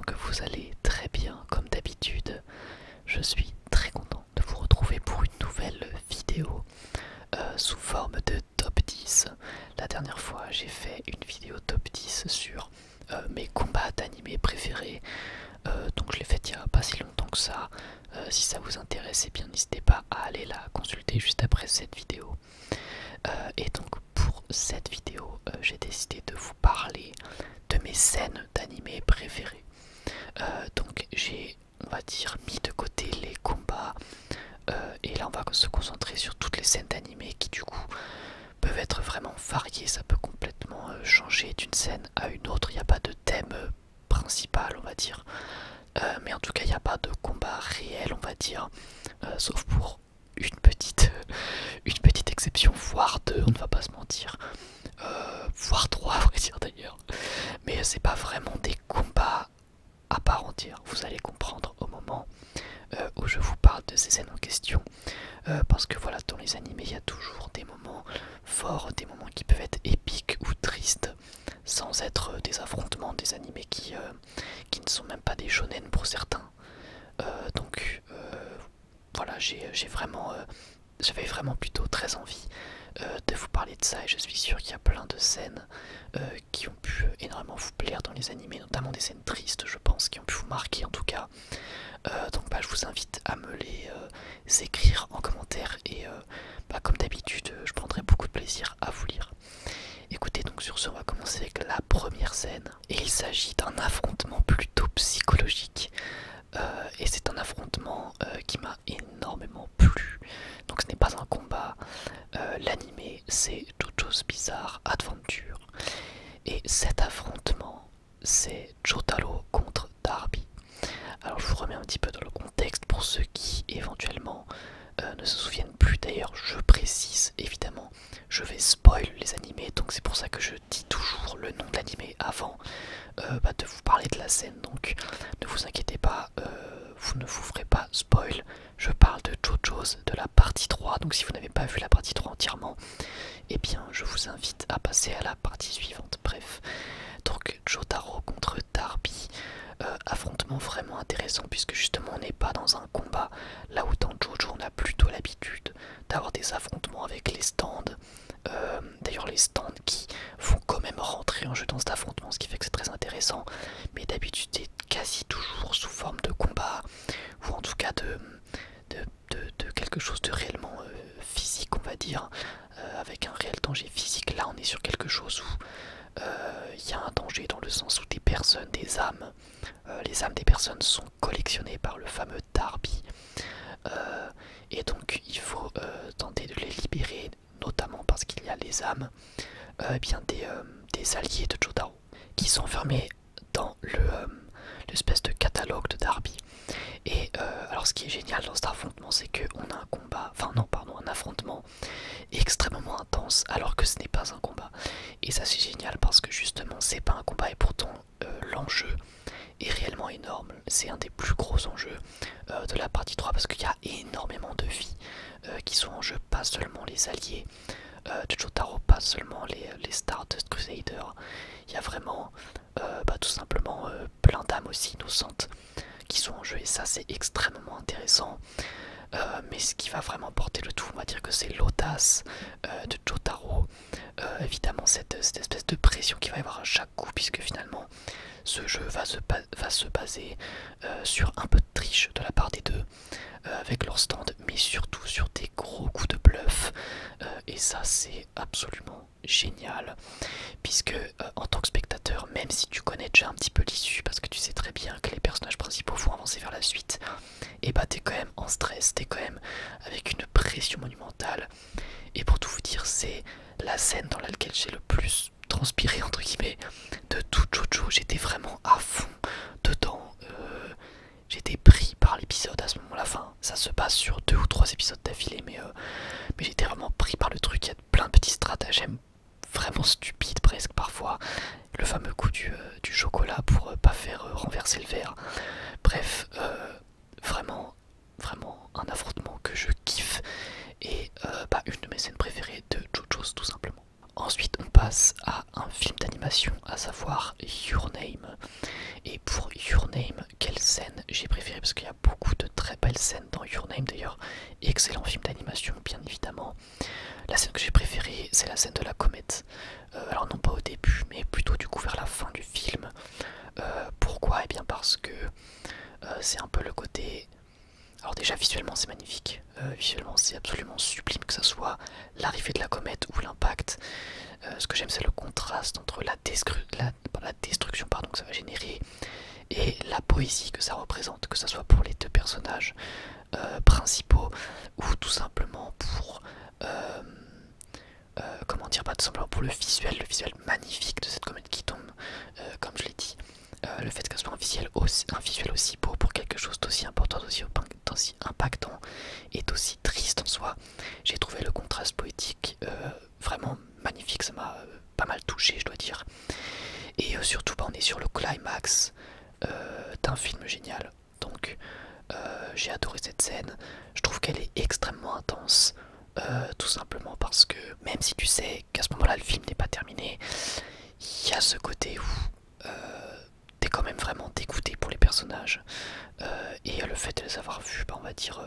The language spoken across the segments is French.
espérant que vous allez très bien comme d'habitude. Je suis très content de vous retrouver pour une nouvelle vidéo sous forme de top 10. La dernière fois j'ai fait une vidéo top 10 sur mes combats d'animé préférés. Donc je l'ai fait il n'y a pas si longtemps que ça. Si ça vous intéresse, eh bien n'hésitez pas à aller la consulter juste après cette vidéo. Et donc pour cette vidéo, j'ai décidé de vous parler de mes scènes d'animé préférées. Donc j'ai, on va dire, mis de côté les combats. Et là on va se concentrer sur toutes les scènes d'animé qui du coup peuvent être vraiment variées. Ça peut complètement changer d'une scène à une autre. Il n'y a pas de thème principal, on va dire. Mais en tout cas il n'y a pas de combat réel, on va dire. Sauf pour une petite exception, voire deux, on ne va pas se mentir. Voire trois, à vrai dire d'ailleurs. Mais c'est pas vraiment des combats à part entière. Vous allez comprendre au moment où je vous parle de ces scènes en question. Parce que voilà, dans les animés, il y a toujours des moments forts, des moments qui peuvent être épiques ou tristes, sans être des affrontements, des animés qui ne sont même pas des shonen pour certains. Donc voilà, j'avais vraiment plutôt très envie de vous parler de ça, et je suis sûr qu'il y a plein de scènes qui ont pu énormément vous plaire dans les animés, notamment des scènes tristes, je pense, qui ont pu vous marquer en tout cas. Donc je vous invite à me les écrire en commentaire, et comme d'habitude je prendrai beaucoup de plaisir à vous lire. Écoutez, donc sur ce on va commencer avec la première scène, et il s'agit d'un affrontement plutôt psychologique. Et c'est un affrontement qui m'a énormément plu. Donc ce n'est pas un combat, l'animé c'est JoJo's Bizarre Adventure. Et cet affrontement c'est Jotaro contre Darby. Alors je vous remets un petit peu dans le contexte pour ceux qui éventuellement ne se souviennent plus. D'ailleurs je précise évidemment, je vais spoil les animés, donc c'est pour ça que je dis toujours le nom de l'animé avant de vous parler de la scène. Donc ne vous inquiétez pas, vous ne vous ferez pas spoil. Je parle de JoJo's, de la partie 3, donc si vous n'avez pas vu la partie 3 entièrement, eh bien je vous invite à passer à la partie suivante. Bref, donc Jotaro contre Darby, affrontement vraiment intéressant puisque justement on n'est pas dans un combat, là où dans JoJo on a plutôt l'habitude d'avoir des affrontements avec les stands. D'ailleurs les stands qui vont quand même rentrer en jeu dans cet affrontement, ce qui fait que c'est très intéressant, mais d'habitude c'est quasi toujours sous forme de combat, ou en tout cas de quelque chose de réellement physique, on va dire, avec un réel danger physique. Là on est sur quelque chose où il y a un danger dans le sens où des personnes, des âmes, les âmes des personnes sont collectionnées par le fameux Darby, et donc il faut tenter de les libérer, notamment parce qu'il y a les âmes bien des alliés de Jotaro qui sont enfermés dans l'espèce de catalogue de Darby. Et alors ce qui est génial dans cet affrontement, c'est qu'on a un combat, enfin non pardon, un affrontement extrêmement intense alors que ce n'est pas un combat. Et ça c'est génial parce que justement c'est pas un combat, et pourtant l'enjeu est réellement énorme. C'est un des plus gros enjeux de la partie 3 parce qu'il y a énormément de vies qui sont en jeu, pas seulement les alliés de Jotaro, pas seulement les Stardust Crusaders. Il y a vraiment tout simplement plein d'âmes aussi innocentes qui sont en jeu, et ça c'est extrêmement intéressant. Mais ce qui va vraiment porter le tout, on va dire que c'est l'audace de Jotaro. Évidemment cette espèce de pression qu'il va y avoir à chaque coup, puisque finalement ce jeu va se baser sur un peu de triche de la part des deux avec leur stand, mais surtout sur des gros coups de bluff, et ça c'est absolument génial, puisque en tant que spectateur, même si tu connais déjà un petit peu l'issue, parce que tu sais très bien que les personnages principaux vont avancer vers la suite, et bah t'es quand même en stress, t'es quand même avec une pression monumentale. Et pour tout vous dire, c'est la scène dans laquelle j'ai le plus transpiré entre guillemets de tout JoJo. J'étais vraiment à fond dedans. J'étais pris par l'épisode à ce moment-là. Enfin, ça se passe sur 2 ou 3 épisodes d'affilée, mais j'étais vraiment pris par le truc. Il y a plein de petits stratagèmes vraiment stupides presque parfois. Le fameux coup du chocolat pour pas faire renverser le verre. Bref, vraiment un affrontement que je kiffe, et une de mes scènes préférées de JoJo's tout simplement. Ensuite on passe à un film d'animation, à savoir Your Name. Et pour Your Name, j'ai préféré parce qu'il y a beaucoup de très belles scènes dans Your Name d'ailleurs. Excellent film d'animation bien évidemment. La scène que j'ai préférée c'est la scène de la comète. Alors non pas au début mais plutôt du coup vers la fin du film. Pourquoi? Eh bien parce que c'est un peu le côté... Alors déjà visuellement c'est magnifique, visuellement c'est absolument sublime que ça soit l'arrivée de la comète ou l'impact. Ce que j'aime c'est le contraste entre la destruction pardon, que ça va générer et la poésie que ça représente, que ce soit pour les deux personnages principaux ou tout simplement pour comment dire, tout simplement pour le visuel magnifique de cette comète qui tombe, comme je l'ai dit. Le fait qu'elle soit un visuel aussi beau pour quelque chose d'aussi important, d'aussi impactant et d'aussi triste en soi. J'ai trouvé le contraste poétique vraiment magnifique, ça m'a pas mal touché je dois dire. Et surtout on est sur le climax d'un film génial. Donc j'ai adoré cette scène, je trouve qu'elle est extrêmement intense. Tout simplement parce que même si tu sais qu'à ce moment-là le film n'est pas terminé, il y a ce côté où t'es quand même vraiment dégoûté pour les personnages et le fait de les avoir vus, on va dire,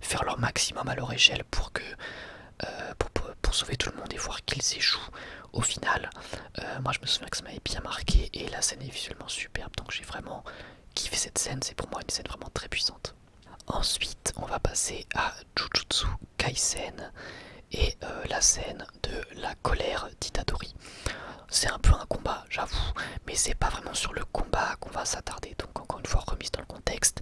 faire leur maximum à leur échelle pour que pour sauver tout le monde et voir qu'ils échouent au final. Moi je me souviens que ça m'avait bien marqué et la scène est visuellement superbe, donc j'ai vraiment kiffé cette scène, c'est pour moi une scène vraiment très puissante. Ensuite, on va passer à Jujutsu Kaisen et la scène de la colère d'Itadori. C'est un peu un combat, j'avoue, mais c'est pas vraiment sur le combat qu'on va s'attarder. Donc encore une fois, remise dans le contexte,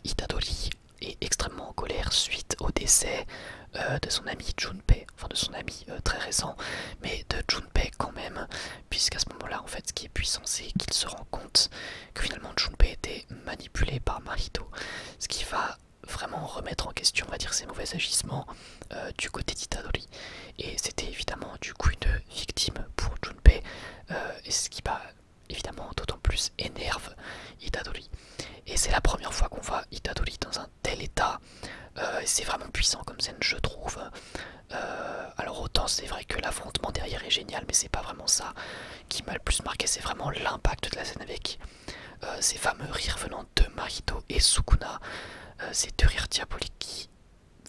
Itadori est extrêmement en colère suite au décès de son ami Junpei, enfin de son ami très récent, mais de Junpei quand même, puisqu'à ce moment-là, en fait, ce qui est puissant, c'est qu'il se rend compte que finalement Junpei était manipulé par Mahito, ce qui va vraiment remettre en question, on va dire, ses mauvais agissements du côté d'Itadori. Et c'était évidemment du coup une victime pour Junpei, et ce qui va évidemment d'autant plus énerve Itadori. Et c'est la première fois qu'on voit Itadori dans un tel état. C'est vraiment puissant comme scène, je trouve. Alors autant c'est vrai que l'affrontement derrière est génial, mais c'est pas vraiment ça qui m'a le plus marqué, c'est vraiment l'impact de la scène avec ces fameux rires venant de Mahito et Sukuna, ces deux rires diaboliques qui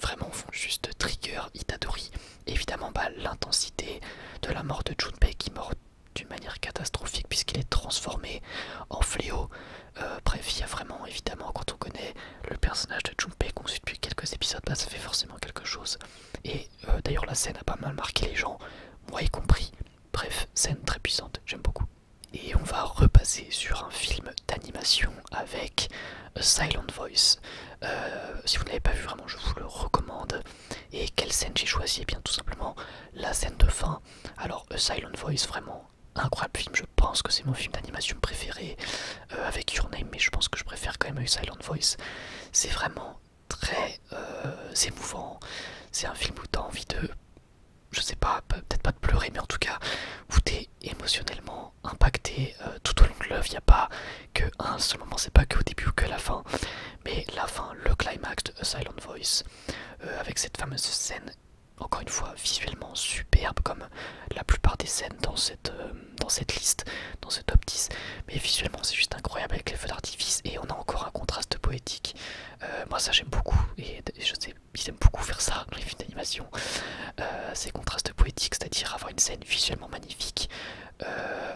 vraiment font juste trigger Itadori. Évidemment l'intensité de la mort de Junpei qui meurt d'une manière catastrophique puisqu'il est transformé en fléau. Bref, il y a vraiment évidemment, quand on connaît le personnage de Junpei qu'on suit depuis quelques épisodes, ça fait forcément quelque chose. Et d'ailleurs la scène a pas mal marqué les gens, moi y compris. Bref, scène très puissante, j'aime beaucoup. Et on va repasser sur un film d'animation avec A Silent Voice. Si vous ne l'avez pas vu, vraiment je vous le recommande. Et quelle scène j'ai choisi? Eh bien tout simplement la scène de fin. Alors A Silent Voice, vraiment incroyable film, je pense que c'est mon film d'animation préféré avec Your Name, mais je pense que je préfère quand même A Silent Voice. C'est vraiment très émouvant, c'est un film où t'as envie de, je sais pas, peut-être pas de pleurer, mais en tout cas où t'es émotionnellement impacté tout au long de l'œuvre. Il n'y a pas que un seul moment, c'est pas que au début ou que la fin, mais la fin, le climax de A Silent Voice, avec cette fameuse scène, encore une fois visuellement superbe comme la plupart des scènes dans cette liste, dans ce top 10, mais visuellement c'est juste incroyable avec les feux d'artifice et on a encore un contraste poétique. Moi ça j'aime beaucoup et je sais ils aiment beaucoup faire ça dans les films d'animation, ces contrastes poétiques, c'est-à-dire avoir une scène visuellement magnifique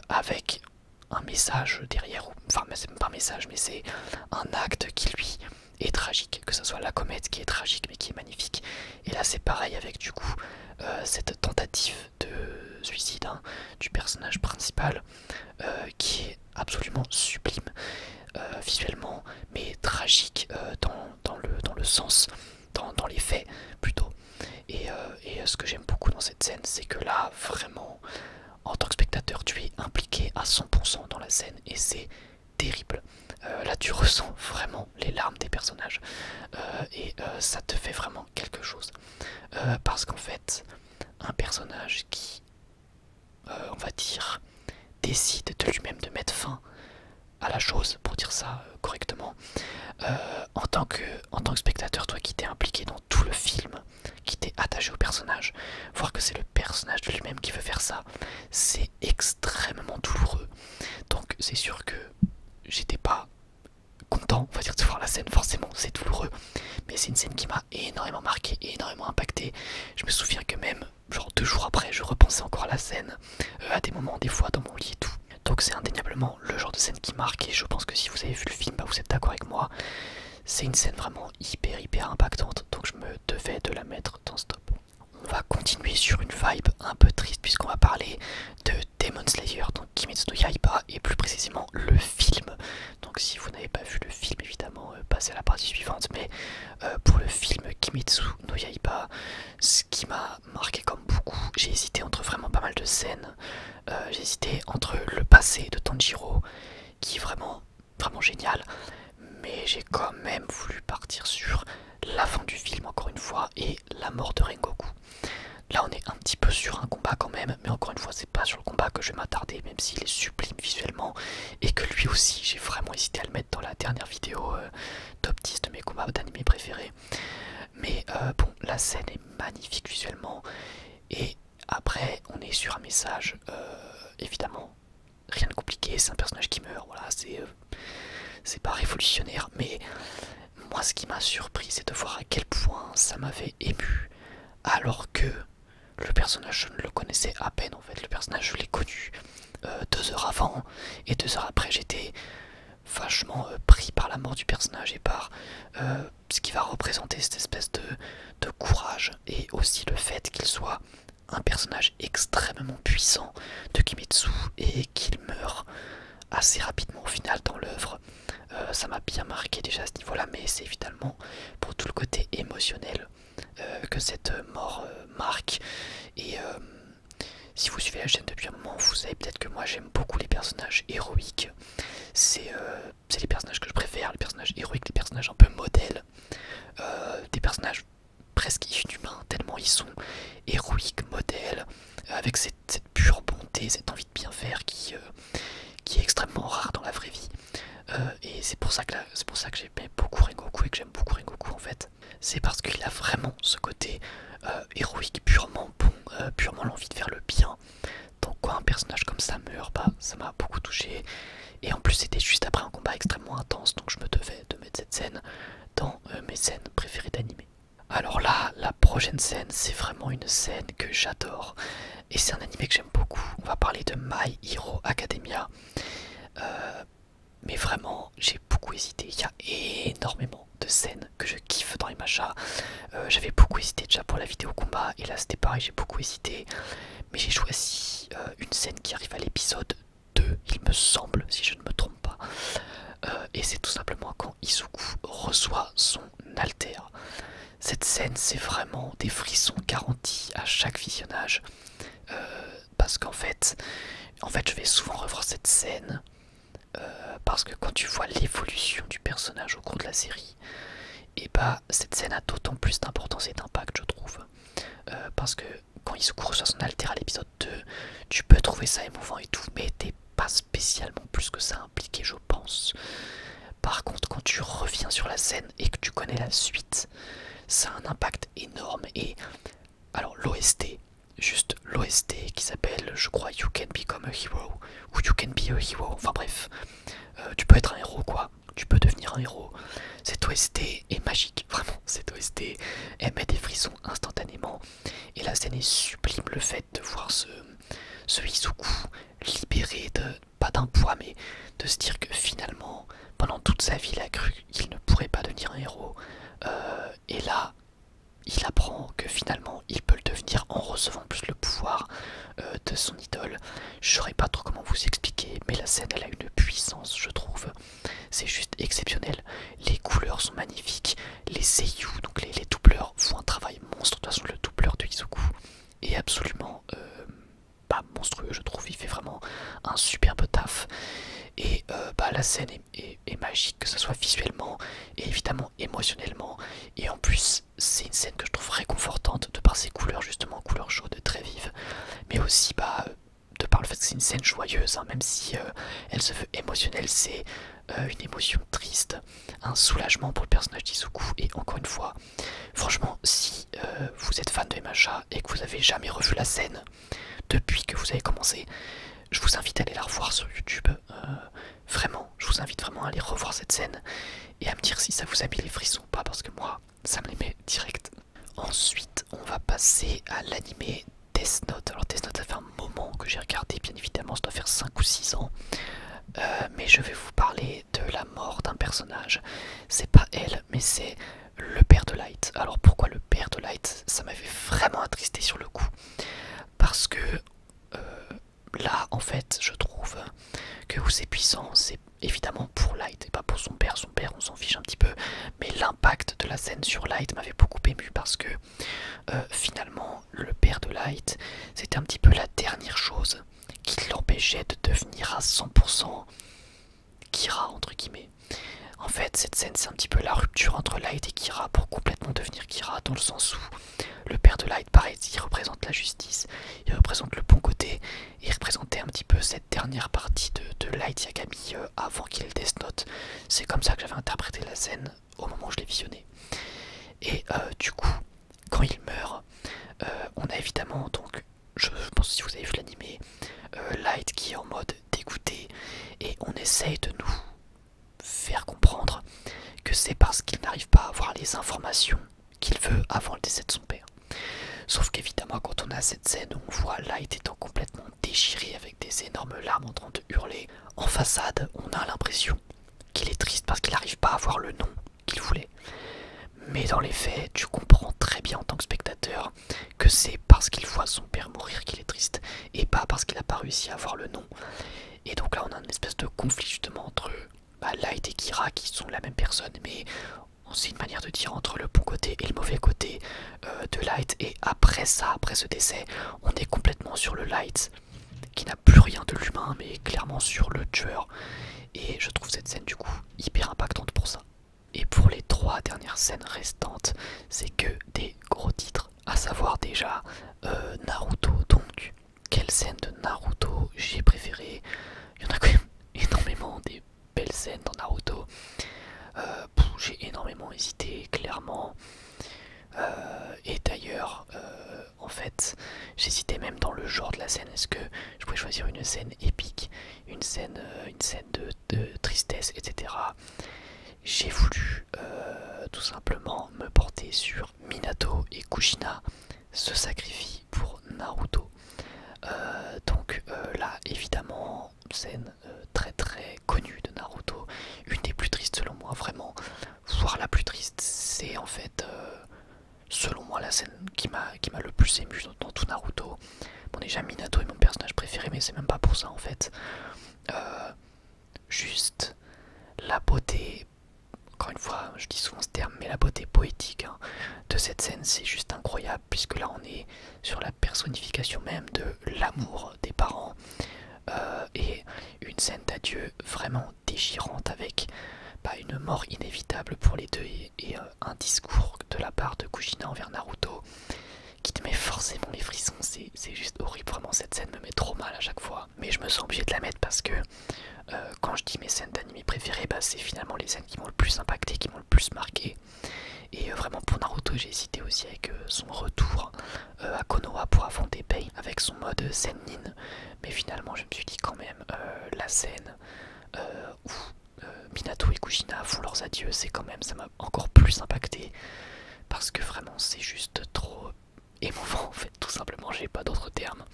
avec un message derrière, enfin c'est même pas un message mais c'est un acte qui lui est tragique, que ce soit la comète qui est tragique mais qui est magnifique. Et là c'est pareil avec du coup cette tentative de suicide du personnage principal qui est absolument sublime visuellement mais tragique dans le sens, dans les faits plutôt. Et ce que j'aime beaucoup dans cette scène c'est que là vraiment en tant que spectateur tu es impliqué à 100% dans la scène et c'est terrible. Là tu ressens vraiment les larmes des personnages et ça te fait vraiment quelque chose parce qu'en fait un personnage qui on va dire décide de lui-même de mettre fin à la chose, pour dire ça correctement, en tant que spectateur, toi qui t'es impliqué dans tout le film, qui t'es attaché au personnage, voir que c'est le personnage de lui-même qui veut faire ça, c'est extrêmement douloureux. Donc c'est sûr que j'étais pas content, on va dire scène, forcément c'est douloureux, mais c'est une scène qui m'a énormément marqué, énormément impacté. Je me souviens que même genre 2 jours après je repensais encore à la scène, à des moments des fois dans mon lit et tout. Donc c'est indéniablement le genre de scène qui marque, et je pense que si vous avez vu le film, bah, vous êtes d'accord avec moi. C'est une scène vraiment hyper impactante, donc je me devais de la mettre dans ce top. On va continuer sur une vibe un peu triste puisqu'on va parler de Demon Slayer, donc Kimetsu no Yaiba, et plus précisément le film. Donc si vous n'avez pas vu le film, évidemment, passez à la partie suivante, mais pour le film Kimetsu no Yaiba, ce qui m'a marqué comme beaucoup, j'ai hésité entre vraiment pas mal de scènes. J'ai hésité entre le passé de Tanjiro, qui est vraiment génial, mais j'ai quand même voulu partir sur la fin du film encore une fois et la mort de Rengoku. Là on est un petit peu sur un combat quand même, mais encore une fois c'est pas sur le combat que je vais m'attarder, même s'il est sublime visuellement, et que lui aussi j'ai vraiment hésité à le mettre dans la dernière vidéo top 10 de mes combats d'anime préférés. Mais bon, la scène est magnifique visuellement, et après on est sur un message, évidemment rien de compliqué, c'est un personnage qui meurt, voilà, c'est pas révolutionnaire, mais moi ce qui m'a surpris c'est de voir à quel point ça m'avait ému, alors que le personnage je ne le connaissais à peine en fait. Le personnage je l'ai connu 2 heures avant, et 2 heures après j'étais vachement pris par la mort du personnage et par ce qui va représenter cette espèce de courage, et aussi le fait qu'il soit un personnage extrêmement puissant de Kimetsu et qu'il meurt assez rapidement au final dans l'œuvre. Ça m'a bien marqué déjà à ce niveau là, mais c'est évidemment pour tout le côté émotionnel que cette mort marque. Et si vous suivez la chaîne depuis un moment, vous savez peut-être que moi j'aime beaucoup les personnages héroïques. C'est les personnages que je préfère, les personnages héroïques, les personnages un peu modèles, des personnages presque inhumains tellement ils sont héroïques, modèles, avec cette pure bonté, cette envie de bien faire qui est extrêmement rare dans la vraie vie. Et c'est pour ça que j'aime beaucoup Rengoku, et que j'aime beaucoup Rengoku en fait. C'est parce qu'il a vraiment ce côté héroïque, purement bon, purement l'envie de faire le bien. Donc quand un personnage comme ça meurt, bah ça m'a beaucoup touché. Et en plus c'était juste après un combat extrêmement intense, donc je me devais de mettre cette scène dans mes scènes préférées d'anime. Alors là, la prochaine scène, c'est vraiment une scène que j'adore, et c'est un anime que j'aime beaucoup. On va parler de My Hero Academia. Mais vraiment, j'ai beaucoup hésité. Il y a énormément de scènes que je kiffe dans les machas. J'avais beaucoup hésité déjà pour la vidéo combat, et là c'était pareil, j'ai beaucoup hésité. Mais j'ai choisi une scène qui arrive à l'épisode 2, il me semble, si je ne me trompe pas. Et c'est tout simplement quand Izuku reçoit son alter. Cette scène, c'est vraiment des frissons garantis à chaque visionnage. Parce qu'en fait, je vais souvent revoir cette scène. Parce que quand tu vois l'évolution du personnage au cours de la série, et bah cette scène a d'autant plus d'importance et d'impact, je trouve. Parce que quand Izuku reçoit son alter à l'épisode 2, tu peux trouver ça émouvant et tout, mais t'es pas spécialement plus que ça impliqué, je pense. Par contre, quand tu reviens sur la scène et que tu connais la suite, ça a un impact énorme. Et alors l'OST, juste l'OST qui s'appelle, je crois, You Can Become a Hero, ou You Can Be a Hero, enfin bref, tu peux être un héros quoi, tu peux devenir un héros. Cette OST est magique, vraiment, cette OST, elle met des frissons instantanément, et la scène est sublime, le fait de voir ce Izuku libéré pas d'un poids, mais de se dire que finalement, pendant toute sa vie, il a cru qu'il ne pourrait pas devenir un héros, et là, il apprend que finalement il peut le devenir en recevant plus le pouvoir de son idole. Je saurais pas trop comment vous expliquer, mais la scène elle a une puissance, je trouve. C'est juste exceptionnel. Les couleurs sont magnifiques. Les seiyuu, donc les doubleurs, font un travail monstre. De toute façon, le doubleur de Izuku est absolument pas monstrueux, je trouve. Il fait vraiment un superbe taf. Et la scène est magique, que ce soit visuellement et évidemment émotionnellement. Et en plus, c'est une scène que je trouve réconfortante de par ses couleurs, justement, couleurs chaudes très vives. Mais aussi de par le fait que c'est une scène joyeuse, hein, même si elle se veut émotionnelle, c'est une émotion triste, un soulagement pour le personnage d'Izuku. Et encore une fois, franchement, si vous êtes fan de MHA et que vous avez jamais revu la scène depuis que vous avez commencé, je vous invite à aller la revoir sur YouTube. Vraiment, je vous invite vraiment à aller revoir cette scène et à me dire si ça vous a mis les frissons ou pas, parce que moi, ça me les met direct. Ensuite, on va passer à l'animé Death Note. Alors Death Note, ça fait un moment que j'ai regardé, bien évidemment, ça doit faire 5 ou 6 ans. Mais je vais vous parler de la mort d'un personnage. C'est pas elle, mais c'est le père de Light. Alors pourquoi le père de Light? Ça m'avait vraiment attristé sur le coup. Parce que là, en fait, je trouve que où c'est puissant, c'est évidemment pour Light et pas pour son père. Son père, on s'en fiche un petit peu. Mais l'impact de la scène sur Light m'avait beaucoup ému parce que finalement, le père de Light, c'était un petit peu la dernière chose qui l'empêchait de devenir à 100% Kira, entre guillemets. En fait, cette scène, c'est un petit peu la rupture entre Light et Kira pour complètement devenir Kira, dans le sens où le père de Light, pareil, il représente la justice, il représente le bon côté, et il représentait un petit peu cette dernière partie de Light Yagami avant qu'il ait le Death Note. C'est comme ça que j'avais interprété la scène au moment où je l'ai visionné. Et du coup, quand il meurt, on a évidemment, donc, je pense que si vous avez vu l'animé, Light qui est en mode dégoûté, et on essaye de nous faire comprendre que c'est parce qu'il n'arrive pas à avoir les informations qu'il veut avant le décès de son père. Sauf qu'évidemment, quand on a cette scène où on voit Light étant complètement déchiré avec des énormes larmes en train de hurler, en façade, on a l'impression qu'il est triste parce qu'il n'arrive pas à avoir le nom qu'il voulait. Mais dans les faits, tu comprends très bien en tant que spectateur que c'est parce qu'il voit son père mourir qu'il est triste, et pas parce qu'il n'a pas réussi à avoir le nom. Et donc là, on a une espèce de conflit justement entre Light et Kira qui sont la même personne, mais c'est une manière de dire entre le bon côté et le mauvais côté de Light. Et après ça, après ce décès, on est complètement sur le Light qui n'a plus rien de l'humain, mais clairement sur le tueur. Et je trouve cette scène du coup hyper impactante pour ça. Et pour les 3 dernières scènes restantes, c'est que des gros titres, à savoir déjà Naruto. Donc, quelle scène de Naruto j'ai préférée? Il y en a quand même énormément des belles scènes dans Naruto. J'ai énormément hésité, clairement. Et d'ailleurs, en fait, j'hésitais même dans le genre de la scène. Est-ce que je pouvais choisir une scène épique, une scène de tristesse, etc. J'ai voulu tout simplement me porter sur Minato, et Kushina se sacrifient pour Naruto. Donc là, évidemment, scène très très connue de Naruto, une des plus tristes selon moi, vraiment, voire la plus triste. C'est en fait, selon moi, la scène qui m'a le plus ému dans tout Naruto. Bon, déjà Minato est mon personnage préféré, mais c'est même pas pour ça en fait. Juste la beauté, encore une fois, je dis souvent ce terme, mais la beauté poétique de cette scène, c'est juste incroyable, puisque là on est sur la personnification même de l'amour des parents, et une scène d'adieu vraiment déchirante avec une mort inévitable pour les deux, et un discours de la part de Kushina envers Naruto qui te met forcément les frissons. C'est juste horrible, vraiment cette scène me met trop mal à chaque fois, mais je me sens obligé de la mettre parce que quand je dis mes scènes d'anime préférées, c'est finalement les scènes qui m'ont le plus impacté, qui m'ont le plus marqué. Et vraiment pour Naruto, j'ai hésité aussi avec son retour à Konoha pour affronter Pain avec son mode Sennin, mais finalement je me suis dit quand même la scène où Minato et Kushina font leurs adieux, c'est quand même, ça m'a encore plus impacté parce que vraiment c'est juste trop émouvant en fait, tout simplement, j'ai pas d'autres termes.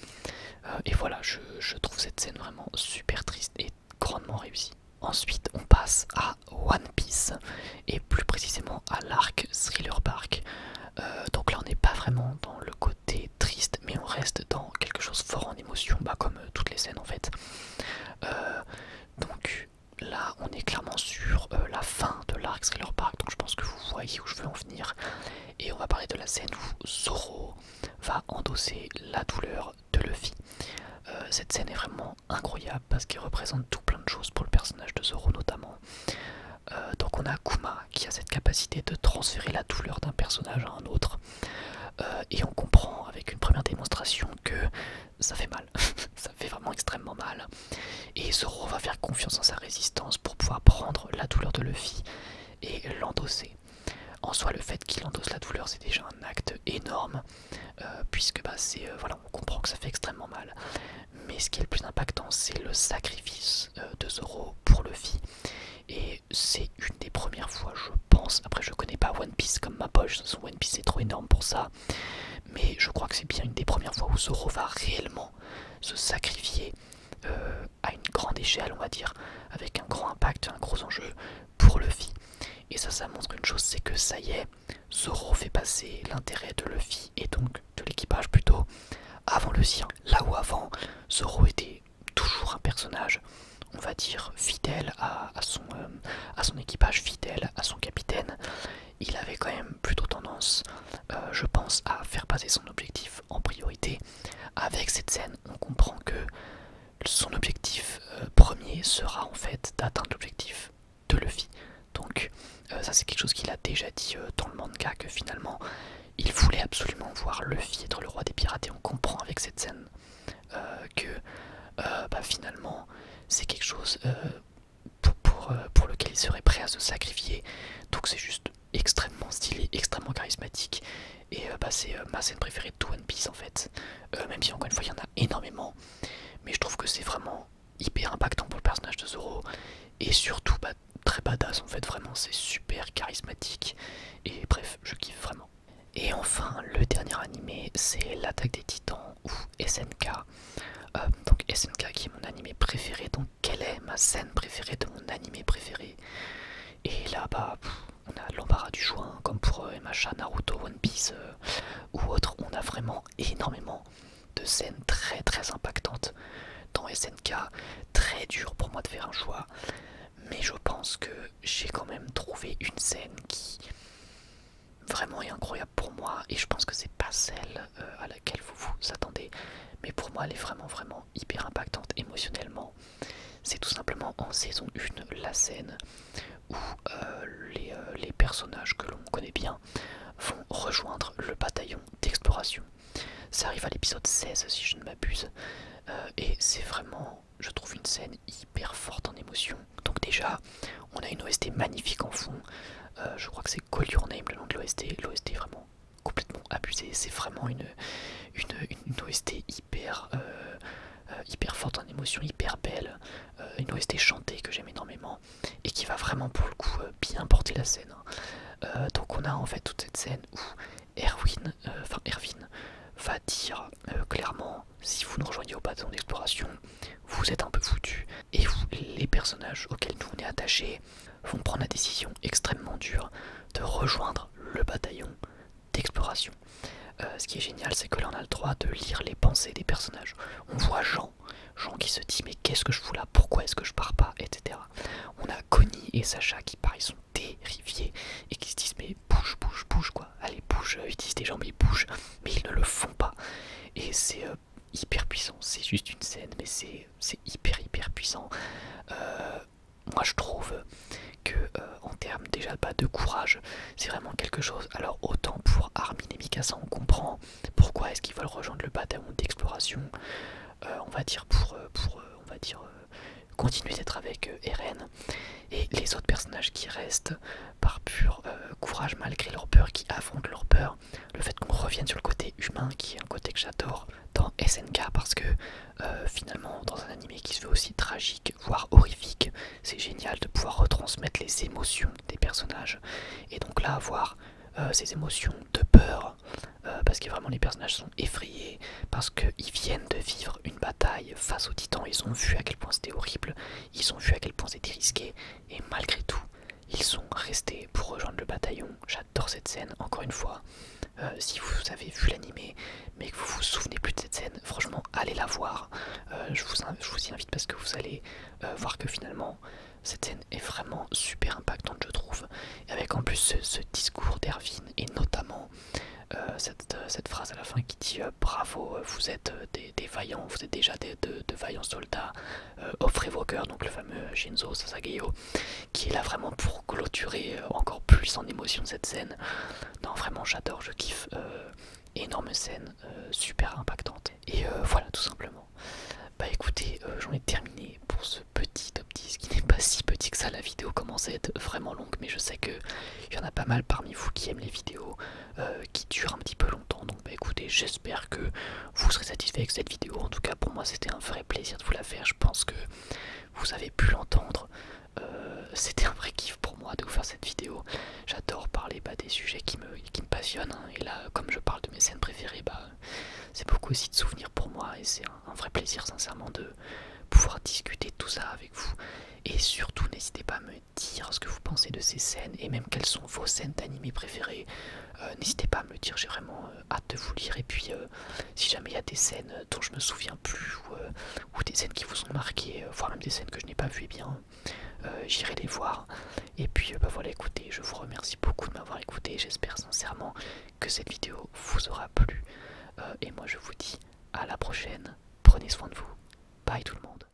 Et voilà, je trouve cette scène vraiment super triste et grandement réussie. Ensuite, on passe à One Piece, et plus précisément à l'arc Thriller Bark. Donc là, on n'est pas vraiment dans le côté triste, mais on reste dans quelque chose fort en émotion, comme toutes les scènes en fait. Donc là, on est clairement sur la fin de l'arc Thriller Bark, donc je pense que vous voyez où je veux en venir. Et on va parler de la scène où Zoro va endosser la douleur de Luffy. Cette scène est vraiment incroyable parce qu'elle représente tout plein de choses pour le personnage de Zoro notamment. Donc on a Kuma qui a cette capacité de transférer la douleur d'un personnage à un autre. Et on comprend avec une première démonstration que ça fait mal. Ça fait vraiment extrêmement mal. Et Zoro va faire confiance en sa résistance pour pouvoir prendre la douleur de Luffy et l'endosser. En soi, le fait qu'il endosse la douleur, c'est déjà un acte énorme, puisque bah, voilà, on comprend que ça fait extrêmement mal. Mais ce qui est le plus impactant, c'est le sacrifice de Zoro pour Luffy. Et c'est une des premières fois, je pense, après je connais pas One Piece comme ma poche, son One Piece est trop énorme pour ça, mais je crois que c'est bien une des premières fois où Zoro va réellement se sacrifier à une grande échelle, on va dire, avec un grand impact, un gros enjeu pour Luffy. Et ça montre une chose, c'est que ça y est, Zoro fait passer l'intérêt de Luffy, et donc de l'équipage plutôt, avant le sien. Là où avant, Zoro était toujours un personnage, on va dire, fidèle à son équipage, fidèle à son capitaine. Il avait quand même plutôt tendance, je pense, à faire passer son objectif en priorité. Avec cette scène, on comprend que son objectif premier sera en fait d'atteindre l'objectif de Luffy. Donc ça c'est quelque chose qu'il a déjà dit dans le manga, que finalement il voulait absolument voir Luffy être le roi des pirates, et on comprend avec cette scène que bah, finalement c'est quelque chose pour lequel il serait prêt à se sacrifier. Donc c'est juste extrêmement stylé, extrêmement charismatique, et bah, c'est ma scène préférée de tout One Piece en fait, même si encore une fois il y en a énormément, mais je trouve que c'est vraiment hyper impactant pour le personnage de Zoro, et surtout bah, très badass en fait, vraiment c'est super charismatique, et bref, je kiffe vraiment. Et enfin, le dernier animé, c'est l'Attaque des Titans, ou SNK. Donc SNK qui est mon animé préféré. Donc quelle est ma scène préférée de mon animé préféré? Et là bah on a l'embarras du choix, hein, comme pour MHA, Naruto, One Piece ou autre. On a vraiment énormément de scènes très très impactantes dans SNK. Très dur pour moi de faire un choix, mais je pense que j'ai quand même trouvé une scène qui vraiment est incroyable pour moi, et je pense que c'est pas celle à laquelle vous vous attendez, mais pour moi elle est vraiment vraiment hyper impactante émotionnellement. C'est tout simplement en saison 1, la scène où les personnages que l'on connaît bien vont rejoindre le bataillon d'exploration. Ça arrive à l'épisode 16 si je ne m'abuse, et c'est vraiment, je trouve, une scène hyper forte en émotion. Donc déjà, on a une OST magnifique en fond, je crois que c'est Call Your Name le nom de l'OST, l'OST est vraiment complètement abusé, c'est vraiment une OST hyper forte en émotion, hyper belle, une OST chantée que j'aime énormément, et qui va vraiment pour le coup bien porter la scène. Donc on a en fait toute cette scène où Erwin va dire clairement, si vous nous rejoignez au bataillon d'exploration, vous êtes un peu foutus, et vous, les personnages auxquels nous on est attachés, vont prendre la décision extrêmement dure de rejoindre le bataillon d'exploration. Ce qui est génial, c'est que là on a le droit de lire les pensées des personnages. On voit Jean qui se dit mais qu'est-ce que je fous là, pourquoi est-ce que je pars pas, etc. On a Connie et Sacha qui pareil sont terrifiés et qui se disent mais bouge, bouge, bouge quoi, allez bouge, utilise tes jambes et bouge, mais ils ne le font pas. Et c'est hyper puissant, c'est juste une scène, mais c'est hyper puissant. Moi je trouve que en termes déjà pas de courage, c'est vraiment quelque chose. Alors autant pour Armin et Mikasa on comprend pourquoi est-ce qu'ils veulent rejoindre le bataillon d'exploration, on va dire pour continuer d'être avec Eren, et les autres personnages qui restent par pur courage malgré leur peur, qui affrontent leur peur. Le fait qu'on revienne sur le côté humain, qui est un côté que j'adore dans SNK, parce que finalement dans un animé qui se fait aussi tragique voire horrifique, c'est génial de pouvoir retransmettre les émotions des personnages, et donc là avoir ces émotions de peur, parce que vraiment les personnages sont effrayés, parce qu'ils viennent de vivre une bataille face aux titans, ils ont vu à quel point c'était horrible, ils ont vu à quel point c'était risqué, et malgré tout, ils sont restés pour rejoindre le bataillon. J'adore cette scène, encore une fois. Si vous avez vu l'animé, mais que vous vous souvenez plus de cette scène, franchement, allez la voir. Je vous y invite parce que vous allez voir que finalement, cette scène est vraiment super impactante, je trouve. Et avec en plus ce discours d'Erwin, et notamment cette phrase à la fin qui dit bravo, vous êtes des vaillants, vous êtes déjà de vaillants soldats, offrez vos cœurs, donc le fameux Shinzo Sasageyo, qui est là vraiment pour clôturer encore plus en émotion cette scène. Non vraiment j'adore, je kiffe, énorme scène, super impactante, et voilà tout simplement. Bah écoutez, j'en ai terminé pour ce petit top 10 qui n'est pas si petit dit que ça, la vidéo commence à être vraiment longue, mais je sais que il y en a pas mal parmi vous qui aiment les vidéos qui durent un petit peu longtemps. Donc bah écoutez, j'espère que vous serez satisfait avec cette vidéo. En tout cas pour moi c'était un vrai plaisir de vous la faire. Je pense que vous avez pu l'entendre. C'était un vrai kiff pour moi de vous faire cette vidéo. J'adore parler des sujets qui me passionnent, hein. Et là comme je parle de mes scènes préférées, c'est beaucoup aussi de souvenirs pour moi. Et c'est un vrai plaisir sincèrement de pouvoir discuter de tout ça avec vous. Et surtout n'hésitez pas à me dire ce que vous pensez de ces scènes et même quelles sont vos scènes d'animé préférées. N'hésitez pas à me le dire, j'ai vraiment hâte de vous lire. Et puis si jamais il y a des scènes dont je me souviens plus ou des scènes qui vous ont marqué, voire même des scènes que je n'ai pas vues, eh bien j'irai les voir. Et puis voilà, écoutez, je vous remercie beaucoup de m'avoir écouté. J'espère sincèrement que cette vidéo vous aura plu. Et moi je vous dis à la prochaine. Prenez soin de vous. Bye tout le monde.